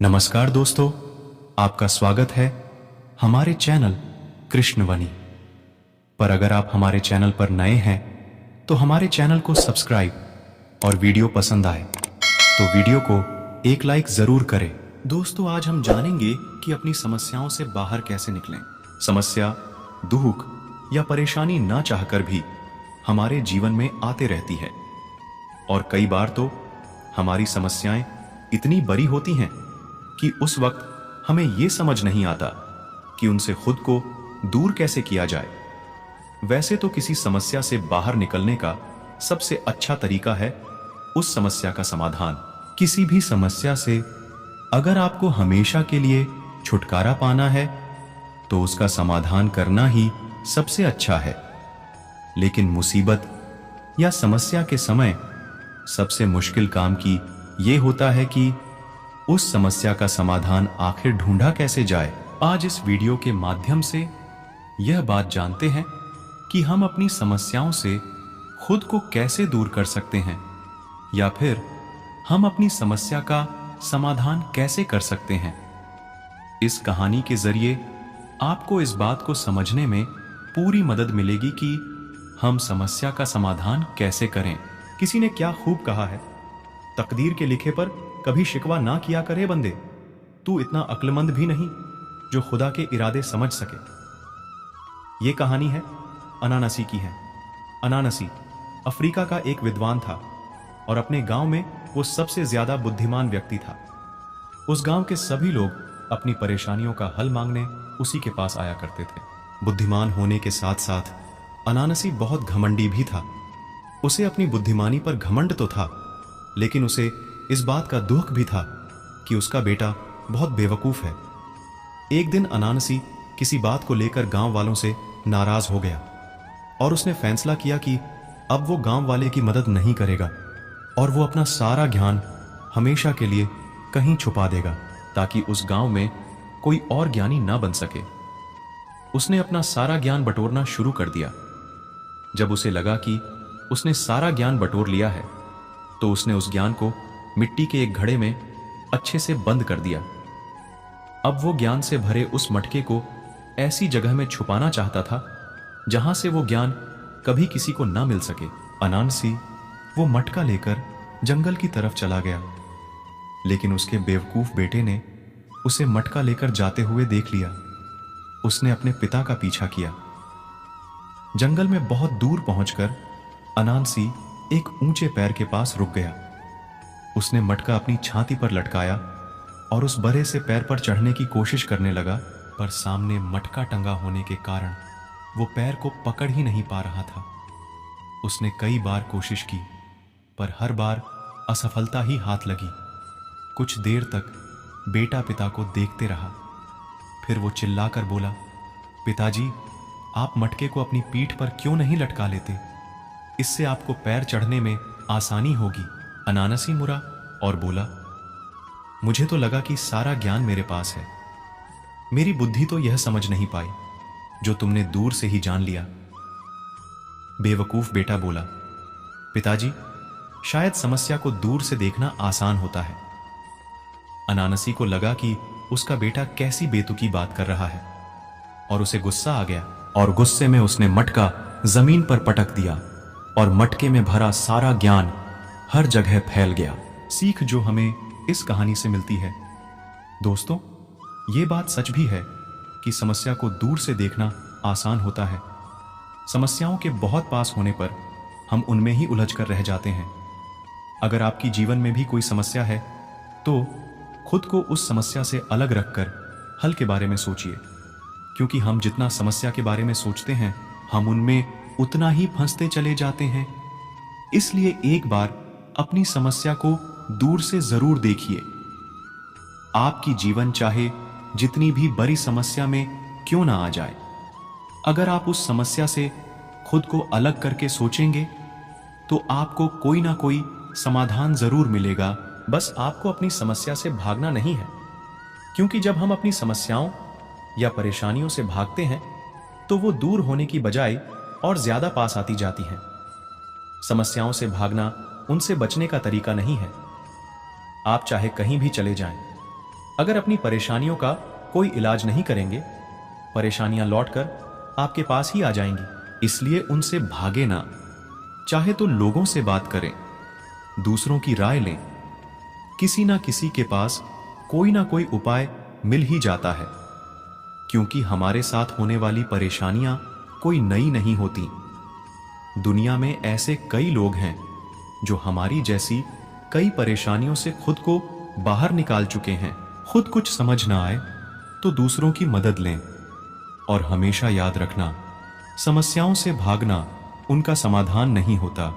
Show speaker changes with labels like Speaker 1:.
Speaker 1: नमस्कार दोस्तों, आपका स्वागत है हमारे चैनल कृष्णवाणी पर। अगर आप हमारे चैनल पर नए हैं तो हमारे चैनल को सब्सक्राइब और वीडियो पसंद आए तो वीडियो को एक लाइक जरूर करें। दोस्तों, आज हम जानेंगे कि अपनी समस्याओं से बाहर कैसे निकलें। समस्या, दुख या परेशानी ना चाहकर भी हमारे जीवन में आते रहती है और कई बार तो हमारी समस्याएं इतनी बड़ी होती हैं कि उस वक्त हमें यह समझ नहीं आता कि उनसे खुद को दूर कैसे किया जाए। वैसे तो किसी समस्या से बाहर निकलने का सबसे अच्छा तरीका है उस समस्या का समाधान। किसी भी समस्या से अगर आपको हमेशा के लिए छुटकारा पाना है तो उसका समाधान करना ही सबसे अच्छा है। लेकिन मुसीबत या समस्या के समय सबसे मुश्किल काम की यह होता है कि उस समस्या का समाधान आखिर ढूंढा कैसे जाए। आज इस वीडियो के माध्यम से यह बात जानते हैं कि हम अपनी समस्याओं से खुद को कैसे दूर कर सकते हैं या फिर हम अपनी समस्या का समाधान कैसे कर सकते हैं। इस कहानी के जरिए आपको इस बात को समझने में पूरी मदद मिलेगी कि हम समस्या का समाधान कैसे करें। किसी ने क्या खूब कहा है, तकदीर के लिखे पर कभी शिकवा ना किया करे बंदे, तू इतना अक्लमंद भी नहीं जो खुदा के इरादे समझ सके। ये कहानी है अनानसी की है। अनानसी अफ्रीका का एक विद्वान था और अपने गांव में वो सबसे ज्यादा बुद्धिमान व्यक्ति था। उस गांव के सभी लोग अपनी परेशानियों का हल मांगने उसी के पास आया करते थे। बुद्धिमान होने के साथ साथ अनानसी बहुत घमंडी भी था। उसे अपनी बुद्धिमानी पर घमंड तो था, लेकिन उसे इस बात का दुख भी था कि उसका बेटा बहुत बेवकूफ है। एक दिन अनानसी किसी बात को लेकर गांव वालों से नाराज हो गया और उसने फैसला किया कि अब वो गांव वाले की मदद नहीं करेगा और वो अपना सारा ज्ञान हमेशा के लिए कहीं छुपा देगा ताकि उस गांव में कोई और ज्ञानी ना बन सके। उसने अपना सारा ज्ञान बटोरना शुरू कर दिया। जब उसे लगा कि उसने सारा ज्ञान बटोर लिया है तो उसने उस ज्ञान को मिट्टी के एक घड़े में अच्छे से बंद कर दिया। अब वो ज्ञान से भरे उस मटके को ऐसी जगह में छुपाना चाहता था जहां से वो ज्ञान कभी किसी को ना मिल सके। अनानसी वो मटका लेकर जंगल की तरफ चला गया, लेकिन उसके बेवकूफ बेटे ने उसे मटका लेकर जाते हुए देख लिया। उसने अपने पिता का पीछा किया। जंगल में बहुत दूर पहुंचकर अनानसी एक ऊंचे पैर के पास रुक गया। उसने मटका अपनी छाती पर लटकाया और उस बड़े से पैर पर चढ़ने की कोशिश करने लगा, पर सामने मटका टंगा होने के कारण वो पैर को पकड़ ही नहीं पा रहा था। उसने कई बार कोशिश की पर हर बार असफलता ही हाथ लगी। कुछ देर तक बेटा पिता को देखते रहा। फिर वो चिल्लाकर बोला, पिताजी, आप मटके को अपनी पीठ पर क्यों नहीं लटका लेते? इससे आपको पैर चढ़ने में आसानी होगी। अनानसी मुड़ा और बोला, मुझे तो लगा कि सारा ज्ञान मेरे पास है। मेरी बुद्धि तो यह समझ नहीं पाई जो तुमने दूर से ही जान लिया। बेवकूफ बेटा बोला, पिताजी, शायद समस्या को दूर से देखना आसान होता है। अनानसी को लगा कि उसका बेटा कैसी बेतुकी बात कर रहा है और उसे गुस्सा आ गया और गुस्से में उसने मटका जमीन पर पटक दिया और मटके में भरा सारा ज्ञान हर जगह फैल गया। सीख जो हमें इस कहानी से मिलती है, दोस्तों, ये बात सच भी है कि समस्या को दूर से देखना आसान होता है। समस्याओं के बहुत पास होने पर हम उनमें ही उलझ कर रह जाते हैं। अगर आपकी जीवन में भी कोई समस्या है तो खुद को उस समस्या से अलग रखकर हल के बारे में सोचिए, क्योंकि हम जितना समस्या के बारे में सोचते हैं हम उनमें उतना ही फंसते चले जाते हैं। इसलिए एक बार अपनी समस्या को दूर से जरूर देखिए। आपकी जीवन चाहे जितनी भी बड़ी समस्या में क्यों ना आ जाए, अगर आप उस समस्या से खुद को अलग करके सोचेंगे तो आपको कोई ना कोई समाधान जरूर मिलेगा। बस आपको अपनी समस्या से भागना नहीं है, क्योंकि जब हम अपनी समस्याओं या परेशानियों से भागते हैं तो वो दूर होने की बजाय और ज्यादा पास आती जाती हैं। समस्याओं से भागना उनसे बचने का तरीका नहीं है। आप चाहे कहीं भी चले जाएं, अगर अपनी परेशानियों का कोई इलाज नहीं करेंगे, परेशानियां लौटकर आपके पास ही आ जाएंगी। इसलिए उनसे भागे ना। चाहे तो लोगों से बात करें, दूसरों की राय लें। किसी ना किसी के पास कोई ना कोई उपाय मिल ही जाता है, क्योंकि हमारे साथ होने वाली परेशानियां कोई नई नहीं होती। दुनिया में ऐसे कई लोग हैं जो हमारी जैसी कई परेशानियों से खुद को बाहर निकाल चुके हैं। खुद कुछ समझ ना आए तो दूसरों की मदद लें, और हमेशा याद रखना, समस्याओं से भागना उनका समाधान नहीं होता।